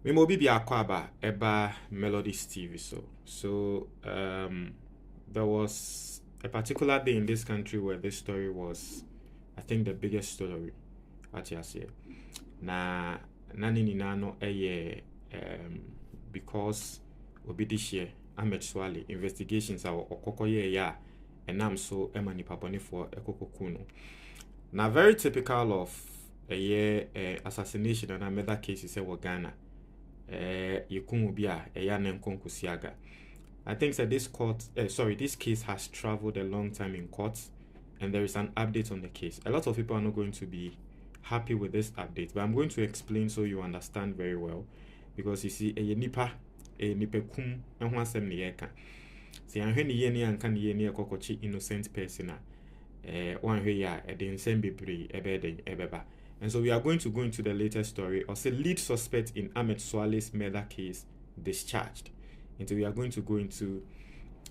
Me mo bibi akwaba eba Melodies TV there was a particular day in this country where this story was, I think, the biggest story at year. Na nani ni nano because obi this year Ahmed Suale investigations are okokoye ya enam so ema ni paponi for ekokokuno. Now very typical of a year assassination and another cases in Ghana. Yukumubia Eyanenkonkusiaga. I think that this case has traveled a long time in courts, and there is an update on the case. A lot of people are not going to be happy with this update, but I'm going to explain so you understand very well. Because you see, a nipekum and one sem nieka. See, I'm hearing yeni and can yeni a kokochi innocent person. One here, a den sembi bre, a bed, ebeba. And so we are going to go into the latest story, or say lead suspect in Ahmed Suale's murder case discharged. And so we are going to go into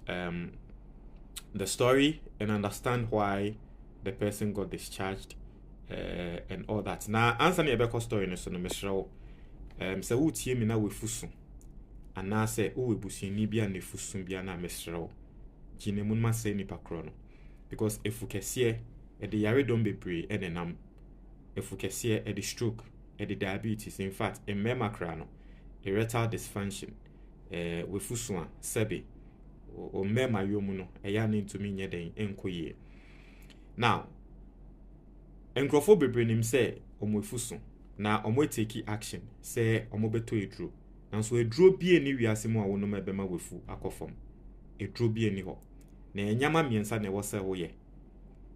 the story and understand why the person got discharged and all that. Now, answer me about story in so no mesrawo. So who tie me na we fusu. And now say who we busi ni bia ne fusu bia na mesrawo. Jine mun ma say nipa krono. Because if we can see the yare don't be pre and enam. If we can see the stroke, the diabetes, in fact, a memacrano, erectile dysfunction, with fusua, sebe, or mema yomuno, a yanin to me yede enkoye. Now, encrophobe brain him say, omofusun, now omo take action, say omobeto a drew. And so a drew be any wiasimo a wono mebema wifu akofom. A drew be any ho. Ne nyama miensa ne wasa woye.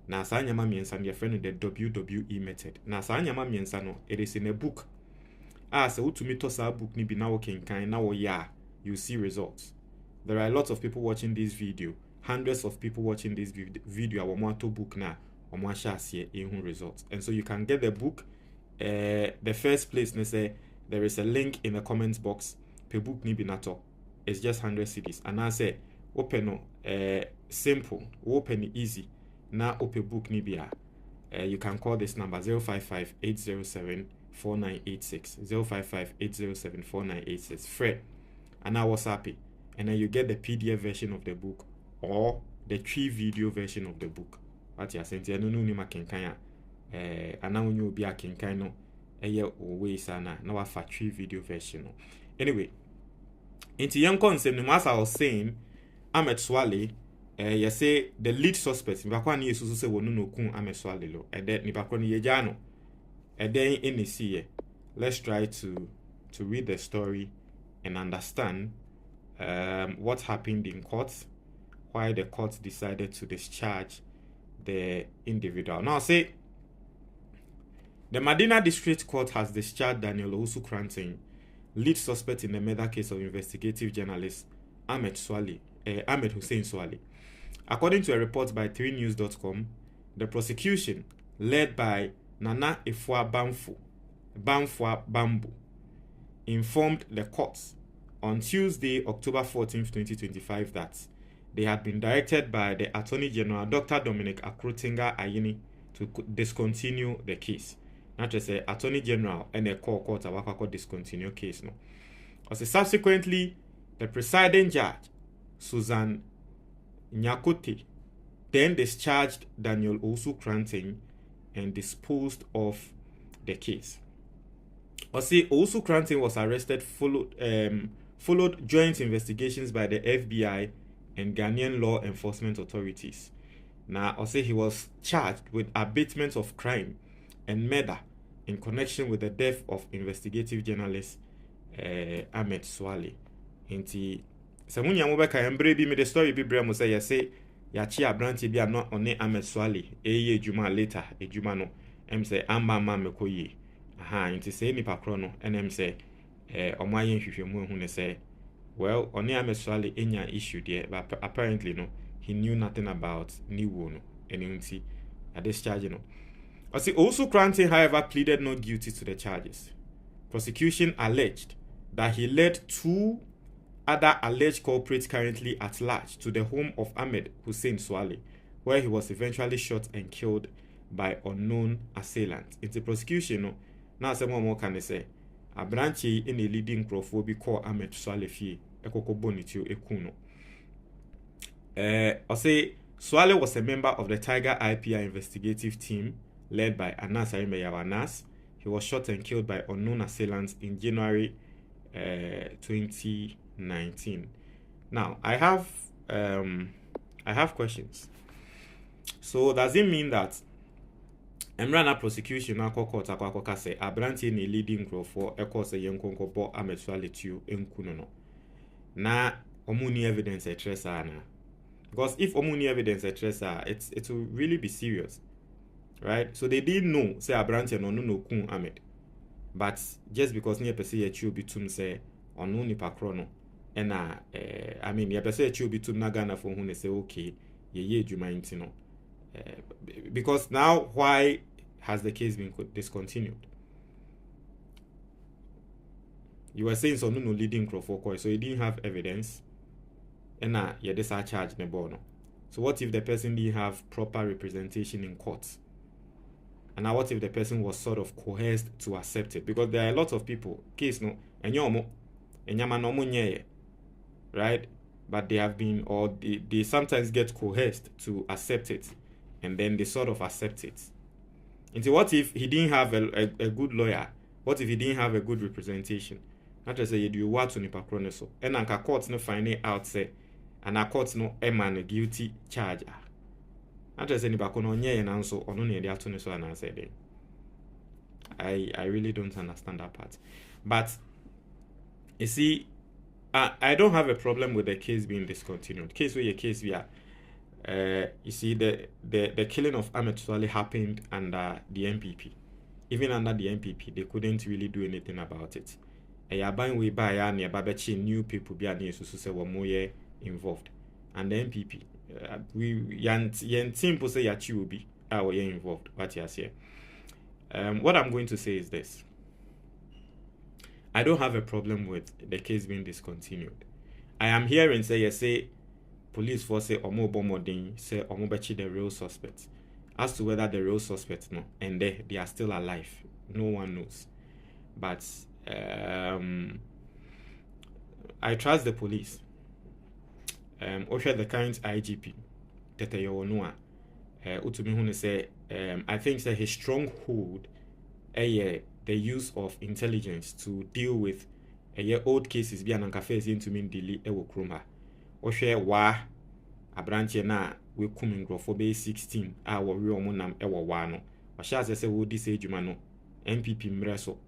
Na saa nyama miensa no yɛfrɛ no the WWE method. Na saa nyama miensa no, it is in a book. So wotumi to saa book ni bi na wo kenkan na wo ya, you see results. There are a lot of people watching this video, hundreds of people watching this video. Omo ato book na omo ahye ase ehun results. And so you can get the book. The first place they say there is a link in the comments box. Per book ni bi nato. It's just 100 cedis. And I say open no simple, open easy. Na open book nibia. You can call this number 055-807-4986. 055-807-4986. Fred. And I was happy. And then you get the PDF version of the book or the 3 video version of the book. What you saying? I don't know ni makenkanya. And now you be a kenkano. Way sana. Now I for 3 video version. Anyway, into young concept, as I was saying, Ahmed Suale. You say the lead suspect nipakwa ni yesu se wonu no kun Ahmed Suale lo nipakwa ni yeja no in the see. Let's try to read the story and understand what happened in court, why the court decided to discharge the individual. Now say the Medina District Court has discharged Daniel Owusu-Kranting, lead suspect in the murder case of investigative journalist Ahmed Hussein Suale. According to a report by 3news.com, the prosecution, led by Nana Efua Bamfua Bambu, informed the courts on Tuesday, October 14, 2025, that they had been directed by the Attorney General, Dr. Dominic Akrotinga Ayini, to discontinue the case. Not just say Attorney General and a court about discontinue case. No. Also, subsequently, the presiding judge, Susan Nyakote, then discharged Daniel Owusu-Kranting and disposed of the case. Owusu-Kranting was arrested followed joint investigations by the FBI and Ghanaian law enforcement authorities. Now, he was charged with abatement of crime and murder in connection with the death of journalist Ahmed Suale. Samunya mobeka embre bi me the story bi brem say say ya chi abranti bi no one Ahmed Suale eye ejuma later ejuma no em say amba ma mekoye nti say nipa kro no enem say omo ayen hwehwemu ehu ne say well one Ahmed Suale enya issue there, but apparently no he knew nothing about Niwo no enunti at this charge no. Owusu-Kranting, however, pleaded not guilty to the charges. Prosecution alleged that he led 2 other alleged culprits currently at large to the home of Ahmed Hussein Suale, where he was eventually shot and killed by unknown assailants. In the prosecution, now someone more can say, Abranche in a leading crofo called Ahmed Suale fie ekoko bonitio ekuno. I say Suale was a member of the Tiger IPI investigative team led by Anas Arimeyawa Anas. He was shot and killed by unknown assailants in January 2019. Now I have questions. So does it mean that Emrana prosecution na court akwa say Abranche ni leading crofo ekọ say yenkonko bo Ahmed Suale tu enkuno no na omuni evidence a tresa na? Because if omuni evidence a tresa, it will really be serious, right? So they didn't know say Abranche no kun Ahmed, but just because near person ye chu bitum say onu nipa kro no na I mean ye person ye chu bitum na Ghana for hu ne say okay ye adwuma nti no. Because now, why has the case been discontinued? You were saying so no leading crofo, so you didn't have evidence, and you just charged the bono. So what if the person didn't have proper representation in court? And now what if the person was sort of coerced to accept it? Because there are a lot of people, case no, and right? But they have been, or they sometimes get coerced to accept it, and then they sort of accept it. And so what if he didn't have a good lawyer? What if he didn't have a good representation? Not just say you do what to nipa krone so. And anka court no find it out say, and a court no eman guilty charge. Not just say nipa kono nye and also ono ne dia to so and I said. I really don't understand that part. But you see, I don't have a problem with the case being discontinued. Case where your case we are. You see, the killing of Ahmed Suale happened under the MPP. Even under the MPP, they couldn't really do anything about it. We buy new people be were more involved. And the MPP, team say will be involved. What you say? What I'm going to say is this. I don't have a problem with the case being discontinued. I am hearing say police force say omo bomodin say omo bechi the real suspects. As to whether the real suspects no, and they are still alive, no one knows. But I trust the police. The current IGP, Tete Yonua, utumi hune say I think that his stronghold the use of intelligence to deal with old cases be an ankafe into mean dili ewo kroma. Ohwe wa Abranche na we kum ngrofo be 16 a wo we omo nam ewo wa no. Ohya say wo di say adwuma no MPP mreso.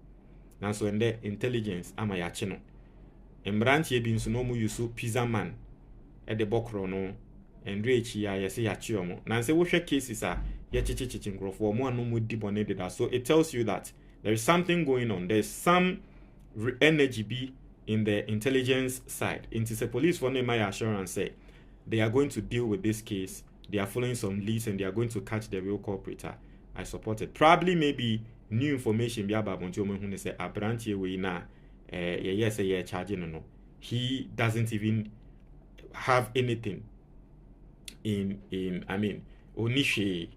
Nanso ende intelligence ama ya che no. Mbranche bi nso no mu use pizza man e de bokro no endre echi ya yese ya che omo. Nanse wo hwe cases a ye chichichi ngrofo omo anu mu di bone de. So it tells you that there is something going on. There's some energy be in the intelligence side. Into the police for my assurance say they are going to deal with this case. They are following some leads and they are going to catch the real culprit. I support it. Probably maybe new information be about who say Abranche we na yes charging no. He doesn't even have anything in I mean Onishi.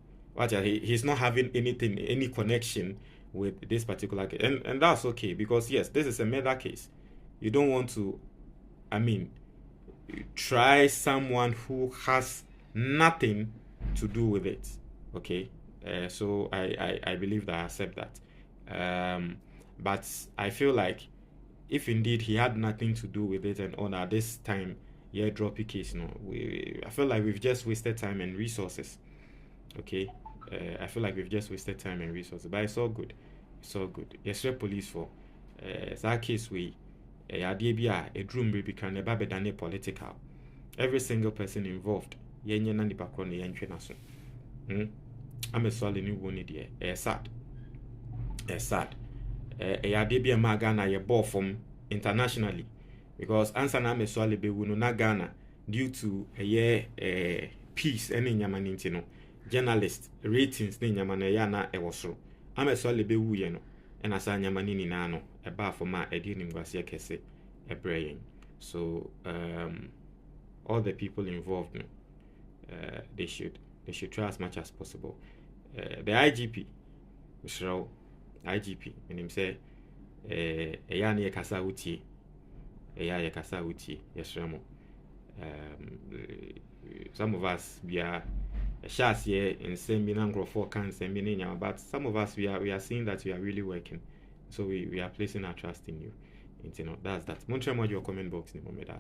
He's not having anything, any connection with this particular case. And that's okay because yes, this is a murder case. You don't want to, I mean, try someone who has nothing to do with it. Okay, so I believe that I accept that. But I feel like if indeed he had nothing to do with it and on at this time, droppy case, I feel like we've just wasted time and resources. Okay, I feel like we've just wasted time and resources, but it's all good. It's all good. Yes, police for that case we. A drum baby can never be done political. Every single person involved, yenye nani bakron yenchwe naso. Ahmed Suale ni woni de sad. Sad. Adebia ma Ghana ye ball from internationally because answer na Ahmed Suale be wonu na Ghana due to peace any nyama ninti no. Journalist ratings ni nyama na ya na ewosoro. Ahmed Suale be wu ye no. And as I nyama nini na no eba for my editing ngwase kese ebraying. So all the people involved they should try as much as possible. The IGP Mr. IGP and him say ɛyɛ ne yɛkasa wotie ɛyɛ yɛkasa wotie yɛsrɛ mo. Some of us we are shots here and send me for can send me in, but some of us we are seeing that we are really working, so we are placing our trust in you. You know, that's that. Montreal, your comment box in the moment.